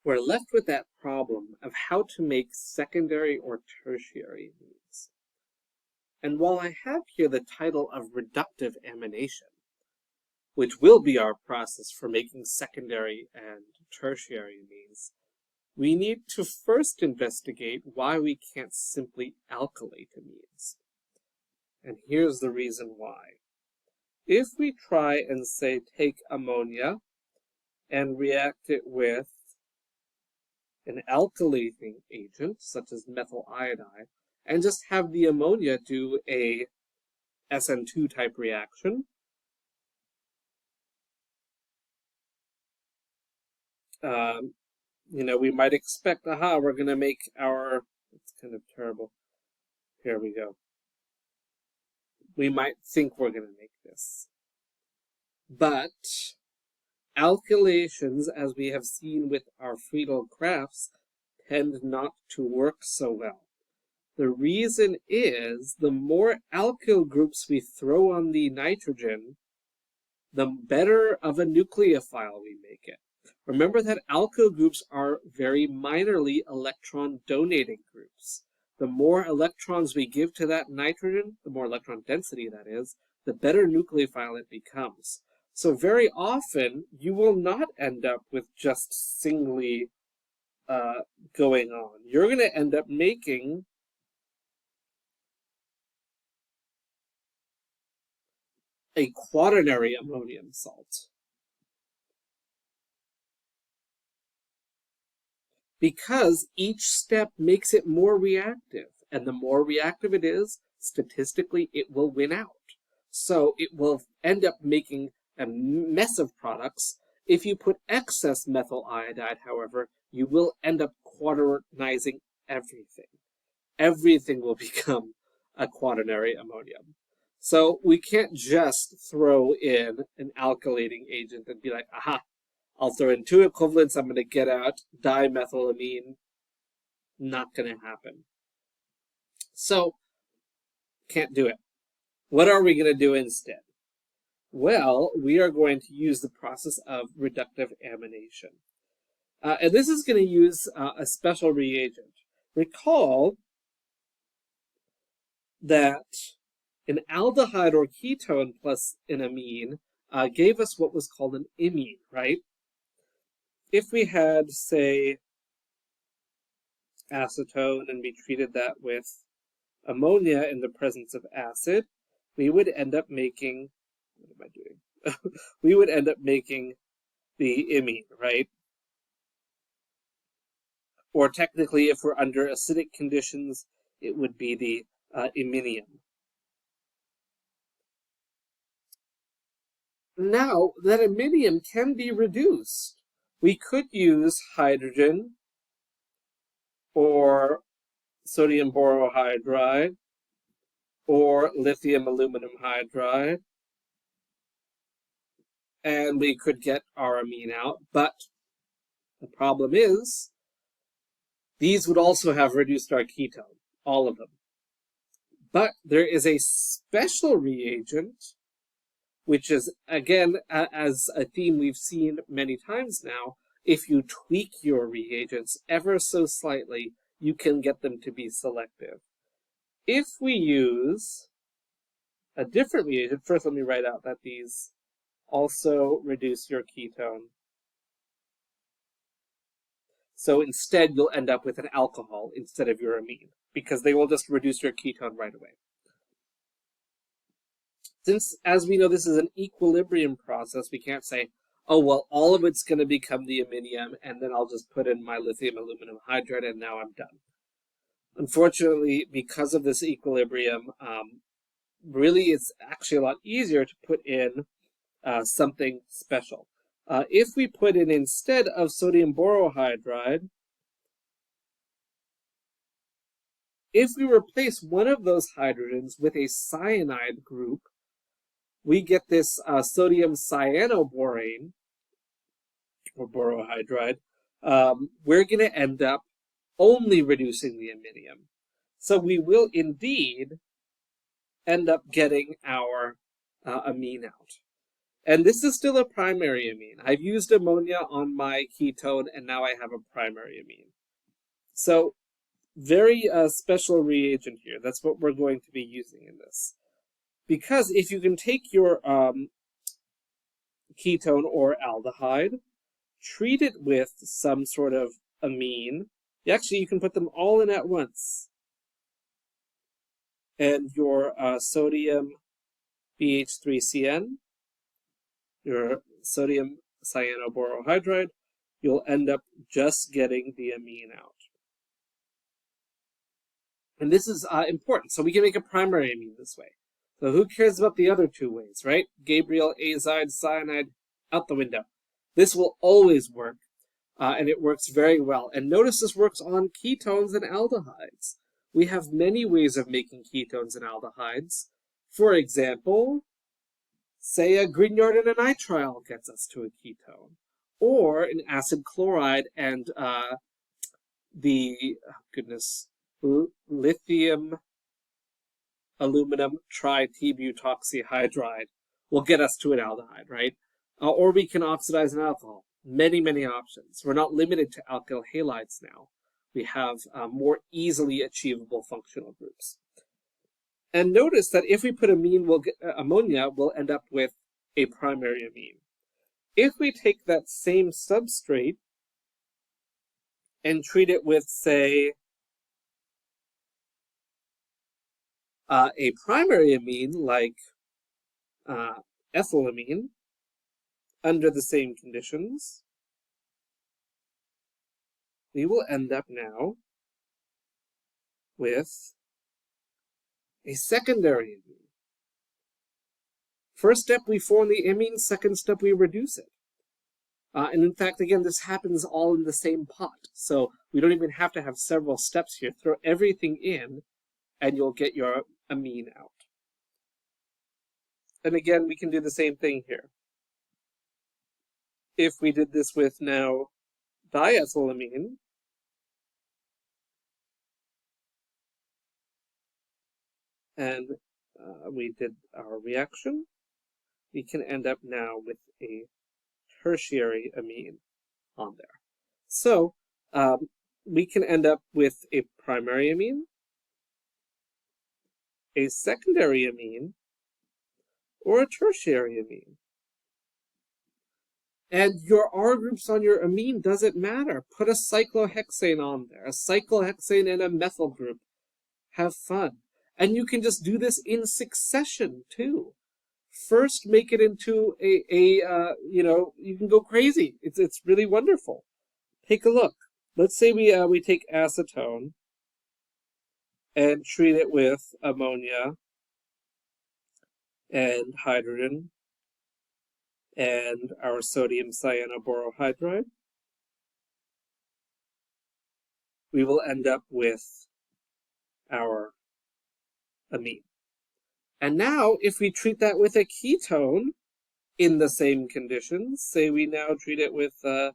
we're left with that problem of how to make secondary or tertiary amines. And while I have here the title of reductive amination, which will be our process for making secondary and tertiary amines, we need to first investigate why we can't simply alkylate amines. And here's the reason why. If we try and say take ammonia and react it with an alkylating agent, such as methyl iodide, and just have the ammonia do a SN2 type reaction, we might expect, we're going to make it's kind of terrible. Here we go. We might think we're going to make this. But alkylations, as we have seen with our Friedel graphs, tend not to work so well. The reason is the more alkyl groups we throw on the nitrogen, the better of a nucleophile we make it. Remember that alkyl groups are very minorly electron donating groups. The more electrons we give to that nitrogen, the more electron density that is, the better nucleophile it becomes. So very often, you will not end up with just singly going on. You're going to end up making a quaternary ammonium salt. Because each step makes it more reactive, and the more reactive it is, statistically it will win out. So it will end up making a mess of products. If you put excess methyl iodide, however, you will end up quaternizing everything. Everything will become a quaternary ammonium. So we can't just throw in an alkylating agent and be like, aha, I'll throw in 2 equivalents, I'm going to get out dimethylamine. Not going to happen. So, can't do it. What are we going to do instead? Well, we are going to use the process of reductive amination. And this is going to use a special reagent. Recall that an aldehyde or ketone plus an amine gave us what was called an imine, right? If we had, say, acetone and we treated that with ammonia in the presence of acid, we would end up making, what am I doing? We would end up making the imine, right? Or technically, if we're under acidic conditions, it would be the iminium. Now, that iminium can be reduced. We could use hydrogen or sodium borohydride or lithium aluminum hydride, and we could get our amine out. But the problem is, these would also have reduced our ketone, all of them. But there is a special reagent, which is, again, as a theme we've seen many times now, if you tweak your reagents ever so slightly, you can get them to be selective. If we use a different reagent, first let me write out that these also reduce your ketone. So instead, you'll end up with an alcohol instead of your amine, because they will just reduce your ketone right away. Since, as we know, this is an equilibrium process, we can't say, oh, well, all of it's going to become the aminium, and then I'll just put in my lithium aluminum hydride, and now I'm done. Unfortunately, because of this equilibrium, really it's actually a lot easier to put in something special. If we put in, instead of sodium borohydride, if we replace one of those hydrogens with a cyanide group, we get this sodium cyanoborane, or borohydride. We're going to end up only reducing the aminium. So we will indeed end up getting our amine out. And this is still a primary amine. I've used ammonia on my ketone, and now I have a primary amine. So very special reagent here. That's what we're going to be using in this. Because if you can take your ketone or aldehyde, treat it with some sort of amine. Actually, you can put them all in at once. And your sodium BH3CN, your sodium cyanoborohydride, you'll end up just getting the amine out. And this is important. So we can make a primary amine this way. So who cares about the other two ways, right? Gabriel, azide, cyanide, out the window. This will always work, and it works very well. And notice this works on ketones and aldehydes. We have many ways of making ketones and aldehydes. For example, say a Grignard and a nitrile gets us to a ketone, or an acid chloride and lithium aluminum tri-T-butoxyhydride will get us to an aldehyde, right? Or we can oxidize an alcohol. Many, many options. We're not limited to alkyl halides now. We have more easily achievable functional groups. And notice that if we put ammonia, we'll end up with a primary amine. If we take that same substrate and treat it with, say, a primary amine like ethylamine under the same conditions, we will end up now with a secondary amine. First step, we form the amine. Second step, we reduce it. And in fact, again, this happens all in the same pot. So we don't even have to have several steps here. Throw everything in, and you'll get your amine out. And again, we can do the same thing here. If we did this with now diethylamine, and we did our reaction, we can end up now with a tertiary amine on there. So we can end up with a primary amine, a secondary amine, or a tertiary amine. And your R groups on your amine doesn't matter. Put a cyclohexane on there, a cyclohexane and a methyl group. Have fun. And you can just do this in succession too. First, make it into you can go crazy. It's really wonderful. Take a look. Let's say we take acetone and treat it with ammonia and hydrogen and our sodium cyanoborohydride. We will end up with our amine. And now, if we treat that with a ketone in the same conditions, say we now treat it with, something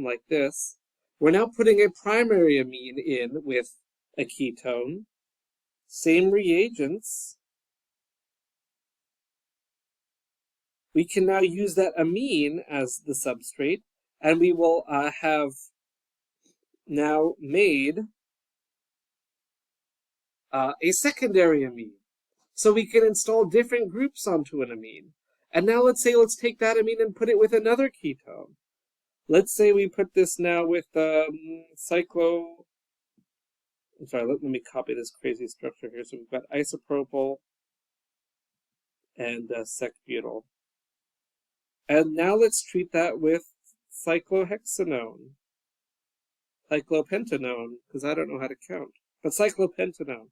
like this, we're now putting a primary amine in with a ketone, same reagents. We can now use that amine as the substrate, and we will have now made a secondary amine. So we can install different groups onto an amine. And now let's take that amine and put it with another ketone. Let's say we put this now with let me copy this crazy structure here. So we've got isopropyl and sec-butyl. And now let's treat that with cyclohexanone, cyclopentanone, because I don't know how to count, but cyclopentanone.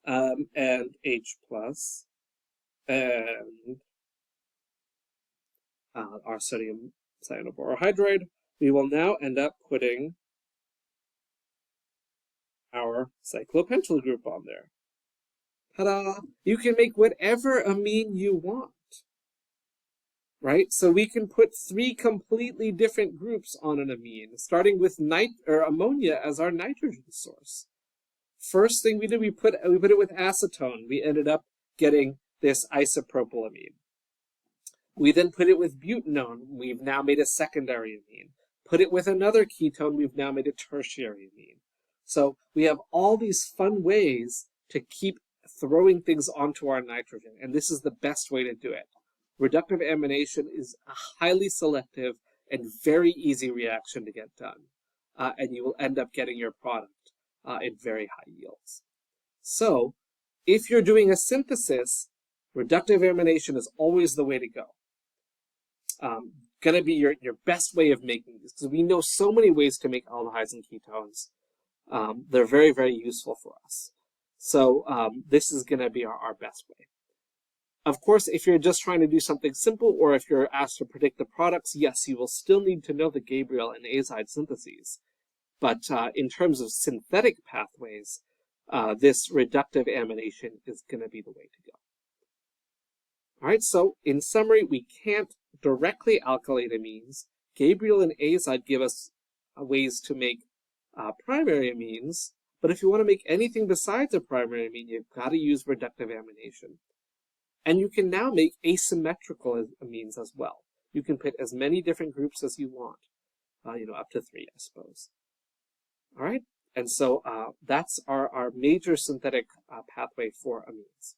And H+, and our sodium cyanoborohydride, we will now end up putting our cyclopentyl group on there. Ta-da! You can make whatever amine you want, right? So we can put 3 completely different groups on an amine, starting with ammonia as our nitrogen source. First thing we did, we put it with acetone. We ended up getting this isopropylamine. We then put it with butanone, we've now made a secondary amine. Put it with another ketone, we've now made a tertiary amine. So we have all these fun ways to keep throwing things onto our nitrogen, and this is the best way to do it. Reductive amination is a highly selective and very easy reaction to get done, and you will end up getting your product in very high yields. So if you're doing a synthesis, reductive amination is always the way to go. Going to be your best way of making these, because we know so many ways to make aldehydes and ketones. They're very, very useful for us. So this is going to be our best way. Of course, if you're just trying to do something simple, or if you're asked to predict the products, yes, you will still need to know the Gabriel and azide syntheses. But in terms of synthetic pathways, this reductive amination is going to be the way to go. All right, so in summary, we can't directly alkylate amines. Gabriel and azide give us ways to make primary amines, but if you want to make anything besides a primary amine, you've got to use reductive amination. And you can now make asymmetrical amines as well. You can put as many different groups as you want, up to 3, I suppose. All right, and so that's our major synthetic pathway for amines.